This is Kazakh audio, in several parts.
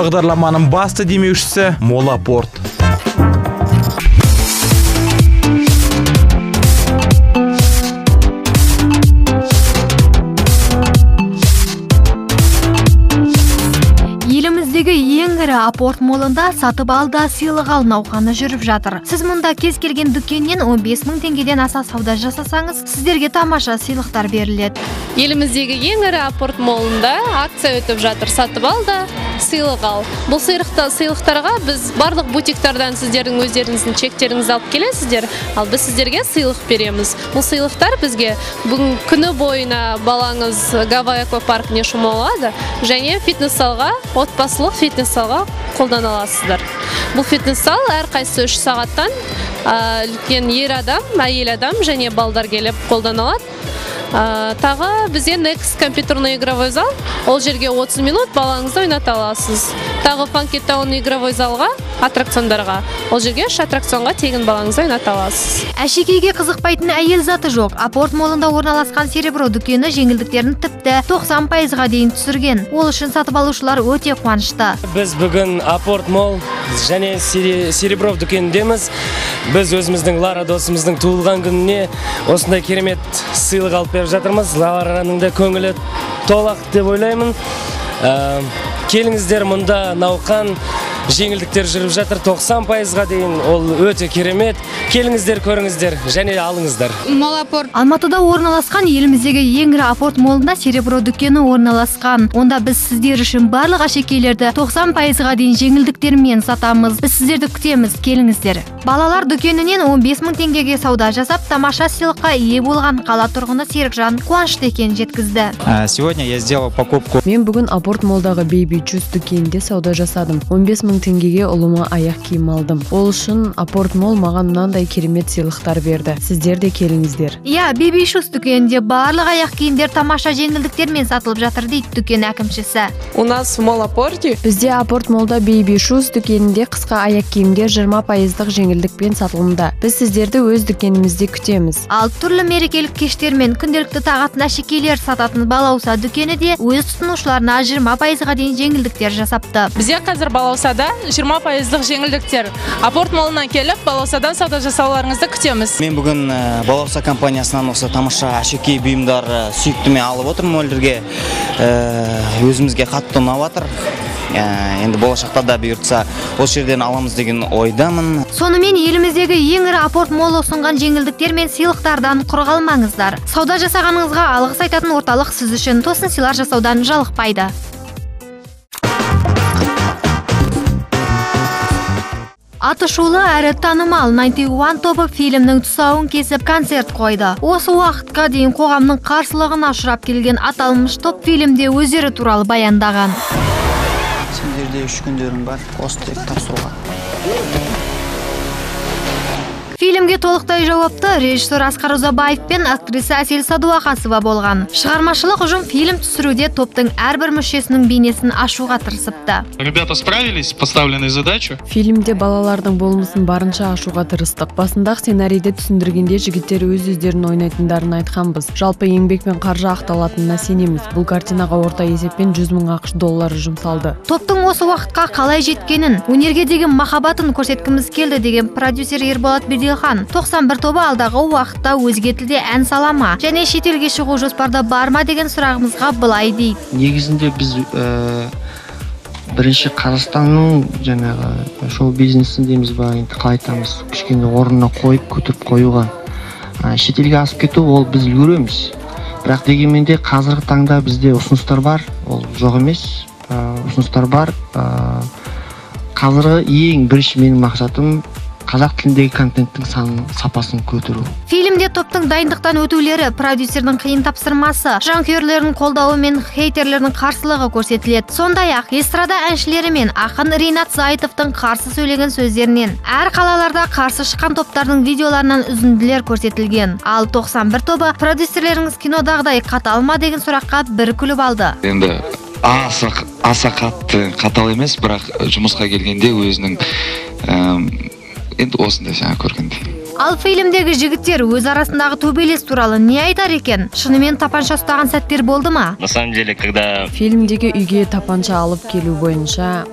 Бағдарламаның басты демеушісі Молапорт. Еліміздегі ең ірі апорт молында сатып алда сыйлық ал науқаны жүріп жатыр. Сіз мұнда кез келген дүкеннен 15 мың теңгеден аса сауда жасасаңыз, сіздерге тамаша сыйлықтар беріледі. Еліміздегі ең ірі апорт молында акция өтіп жатыр. Сатып алда сыйлық ал. Бұл сыйлықтарға біз барлық бутиктардан сіздердің өздеріңіздің чектеріңізді алып келесіздер, ал біз сіздерге сыйлық береміз. Бұл сыйлықтар бізге бүгін күні бойына балаңыз Гавай аквапаркіне шомылады және фитнес-залға, отбасылық фитнес-залға қолдана аласыздар. Бұл фитнес-зал әрқайсысы 3 сағаттан үлкен ер адам, әйел адам және балдар келіп қолдана алады. Тағы бізде Next компьютерный игровой зал, ол жерге 30 минут балаңызды ойната аласыз. Тағы Funky Town игровой залға, аттракциондарға, ол жерге 3 аттракционға тегін балаңызды ойната аласыз. Әшекейге қызықпайтын әйел заты жоқ. Апорт молында орналасқан Серебро дүкені жеңілдіктерін тіпті 90%-ға дейін түсірген. Ол үшін сатып алушылар өте қуанышты. Біз бүгін Апорт мол және Серебро дүкеніндеміз. Біз өзіміздің Лара досымыздың туылған күніне осындай керемет сыйлық алып беріп жатырмыз. Лараның да көңілі толақ деп ойлаймын. Келіңіздер, мұнда науқан жеңілдіктер жүріп жатыр 90%-ға дейін. Ол өте керемет. Келіңіздер, көріңіздер және алыңыздар. Молапорт. Алматыда орналасқан еліміздегі ең ірі апорт молында Серебро дүкені орналасқан. Онда біз сіздер үшін барлық әшекейлерді 90%-ға дейін жеңілдіктермен сатамыз. Біз сіздерді күтеміз, келіңіздер. Балалар дүкенінен 15 мың теңгеге сауда жасап, тамаша сыйлыққа ие болған қала тұрғыны Серікжан қуанышты екенін жеткізді. Сегодня я сделал покупку. Мен бүгін апорт молдағы Baby Juice дүкенінде сауда жасадым. 15 мың теңгеге ұлыма аяқ киім алдым. Ол үшін апорт мол маған мынандай керемет сыйлықтар берді. Сіздер де келіңіздер. Baby Juice дүкенінде барлық аяқ киімдер тамаша жеңілдіктермен сатылып жатыр дейді дүкен әкімшісі. У нас в Молапорте. Бізде апорт молда Baby Juice дүкенінде қысқа аяқ киімдер 20%-ық жеңілдікпен сатылымда. Біз сіздерді өз дүкенімізде күтеміз. Ал түрлі мерекелік кештер мен күнделікті тағатын әшекейлер сататын Балауса дүкені де өз тұтынушыларына 20%-ға дейін жеңілдіктер жасапты. Бізде қазір Балаусада 20%-ық жеңілдіктер. Апорт молынан келіп, Балаусадан сауда жасауларыңызды күтеміз. Мен бүгін Балауса компаниясынан осы тамаша әшекей бұйымдар сүйіктіме алып отырмын өлдерге. Өзімізге қатты ұнап жатыр. Енді болашақта да бұйыртса осы жерден аламыз деген ойдамын. Сонымен еліміздегі ең ірі апорт мол ұсынған жеңілдіктер мен сыйлықтардан құр қалмаңыздар. Сауда жасағаныңызға алғыс айтатын орталық сіз үшін тосын сыйлар жасаудан жалықпайды. Атышулы әрі танымал 91 тобы фильмнің тұсауын кесіп концерт қойды. Осы уақытқа дейін қоғамның қарсылығына ұшырап келген аталмыш топ фильмде өздері туралы баяндаған. Сендерде 3 күндерің бар, осы тек тапсыруға. Фильмге толықтай жауапты режиссер Асқар Ұзабаев пен актриса Әсел Садуақасова болған. Шығармашылық ұжым фильм түсіруде топтың әрбір мүшесінің бейнесін ашуға тырысыпты. Ребята справились с поставленной задачей? Фильмде балалардың болмысын барынша ашуға тырыстық. Басында сценарийді түсіндіргенде жігіттер өз-өздерін ойнайтындарын айтқанбыз. Жалпы еңбек пен қаржы ақталатынына сенеміз. Бұл картинаға орта есеппен 100 мың ақш доллары жұмсалды. Топтың осы уақытқа қалай жеткенін, өнерге деген махаббатын көрсеткіміз келді деген продюсер Ерболат Беделхан 91 тобы алдағы уақытта өзге тілде ән салама және шетелге шығу жоспарда бар ма деген сұрағымызға былай дейді. Негізінде біз бірінші Қазақстанның жаңағы шоу бизнесін дейміз ба, қалай айтамыз, кішкене орнына қойып көтеріп қоюға. Шетелге асып кету ол біз үлгереміз. Бірақ дегенмен де қазіргі таңда бізде ұсыныстар бар, ол жоқ емес. Ұсыныстар бар. Қазіргі ең бірінші менің мақсатым қазақ тіліндегі контенттің сапасын көтеру. Фильмде топтың дайындықтан өтулері, продюсердің қиын тапсырмасы, жанкүйерлердің қолдауы мен хейтерлердің қарсылығы көрсетіледі. Сондай-ақ эстрада әншілері мен ақын Ринат Зайтовтың қарсы сөйлеген сөздерінен, әр қалаларда қарсы шыққан топтардың видеоларынан үзінділер көрсетілген. Ал 91 тобы продюсерлеріңіз кинодағыдай қатал ма деген сұраққа бір күліп алды. Енді аса қатал емес, бірақ жұмысқа келгенде өзінің енді осындай жаңа көргендей. Ал фильмдегі жігіттер өз арасындағы төбелес туралы не айтар екен? Шынымен тапанша ұстаған сәттер болды ма? На самом деле, когда фильмдегі үйге тапанша алып келу бойынша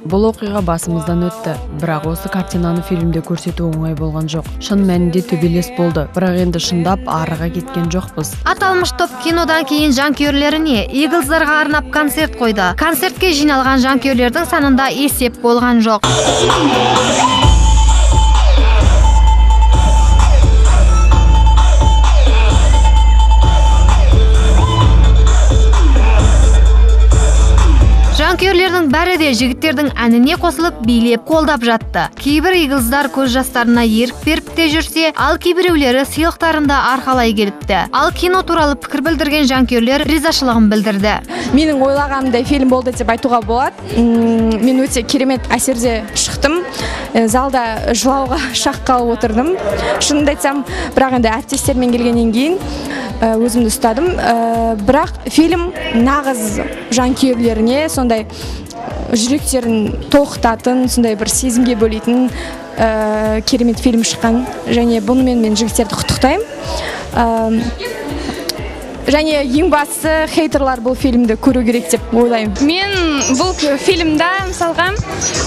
Бұл оқиға басымыздан өтті, бірақ осы картинаны фильмде көрсету оңай болған жоқ. Шын мәнінде төбелес болды, бірақ енді шындап арыға кеткен жоқпыз. Аталмыш топ кинодан кейін жанкүйерлеріне Eagles'дарға арнап концерт қойды. Концертке жиналған жанкүйерлердің санында есеп болған жоқ. Жанкүйерлердің бәрі де жігіттердің әніне қосылып билеп қолдап жатты. Кейбір Eagles'дар көз жастарына ерік беріп те жүрсе, ал кейбіреулері сыйлықтарында арқалай келіпті. Ал кино туралы пікір білдірген жанкүйерлер ризашылығын білдірді. Менің ойлағанымдай фильм болды деп айтуға болады. Мен өте керемет әсерде шықтым. Залда жылауға шақ қалып отырдым. Шынымды айтсам, бірақ енді әріптестермен келгеннен кейін өзімді ұстадым. Бірақ фильм нағыз жанкүйерлеріне сондай жүректерін тоқтатын, сондай бір сезімге бөлейтін керемет фильм шыққан. Және бұнымен мен жігіттерді құттықтаймын. Және ең бастысы хейтерлар бұл фильмді көру керек деп ойлаймын. Мен бұл фильмда мысалға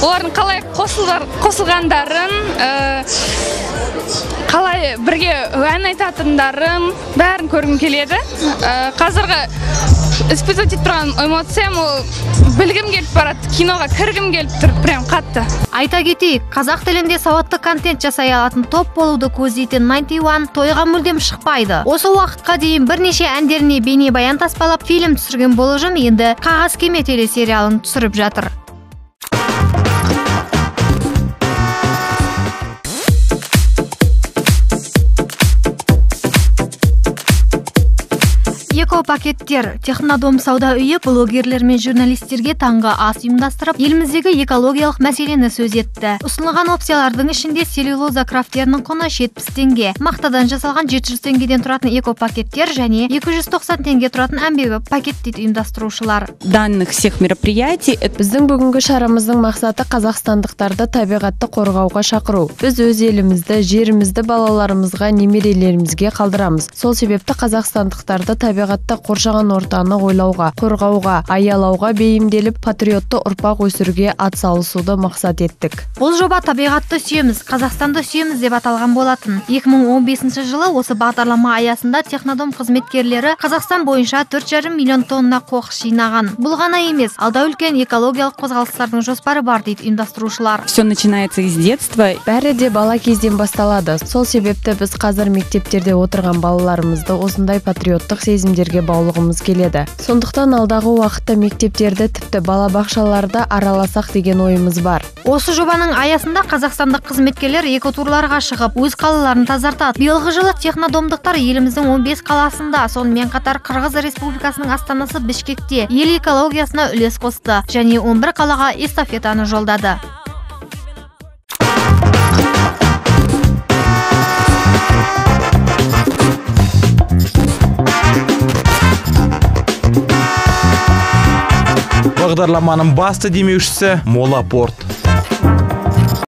олардың қалай қосылғандарын, қалай бірге ән айтатындарын бәрін көргім келеді. Қазіргі испытывать етіп тұрған эмоциям білгім келіп барады, киноға кіргім келіп тұр, прям қатты. Айта кетейік, қазақ тілінде сауатты контент жасай алатын топ болуды көздейтін 91 тойға мүлдем шықпайды. Осы уақытқа дейін бірнеше әндеріне бейнебаян таспалап фильм түсірген бұл ұжым енді Қағаз кеме телесериалын түсіріп жатыр. Эко-пакеттер. Технодом сауда үйі блогерлер мен журналистерге таңғы ас ұйымдастырып, еліміздегі экологиялық мәселені сөз етті. Ұсынылған опциялардың ішінде целлюлоза крафтерінің құны 70 теңге, мақтадан жасалған 700 теңгеден тұратын эко-пакеттер және 290 теңге тұратын әмбебап пакет дейді ұйымдастырушылар. Данных всех мероприятий біздің бүгінгі шарамыздың мақсаты қазақстандықтарды табиғатты қорғауға шақыру. Біз өз елімізді, жерімізді балаларымызға, немерелерімізге қалдырамыз. Сол себепті қазақстандықтарды табиғатты қоршаған ортаны ойлауға, қорғауға, аялауға бейімделіп, патриотты ұрпақ өсіруге атсалысуды мақсат еттік. Бұл жоба табиғатты сүйеміз, Қазақстанды сүйеміз деп аталған болатын. 2015 жылы осы бағдарлама аясында Технодом қызметкерлері Қазақстан бойынша 4,5 миллион тонна қоқыс жинаған. Бұл ғана емес, алда үлкен экологиялық қозғалыстардың жоспары бар дейді ұйымдастырушылар. Все начинается из детства. Бәрі де бала кезден басталады. Сол себепті біз қазір мектептерде отырған балаларымызды осындай патриоттық сезімдерге баулығымыз келеді. Сондықтан алдағы уақытта мектептерді, тіпті балабақшаларда араласақ деген ойымыз бар. Осы жобаның аясында қазақстандық қызметкерлер экотурларға шығып, өз қалаларын тазартады. Биылғы жылы технодомдықтар еліміздің 15 қаласында, сонымен қатар Қырғыз Республикасының астанасы Бішкекте ел экологиясына үлес қосты және 11 қалаға эстафетаны жолдады. Бағдарламаның басты демеушісі Молапорт.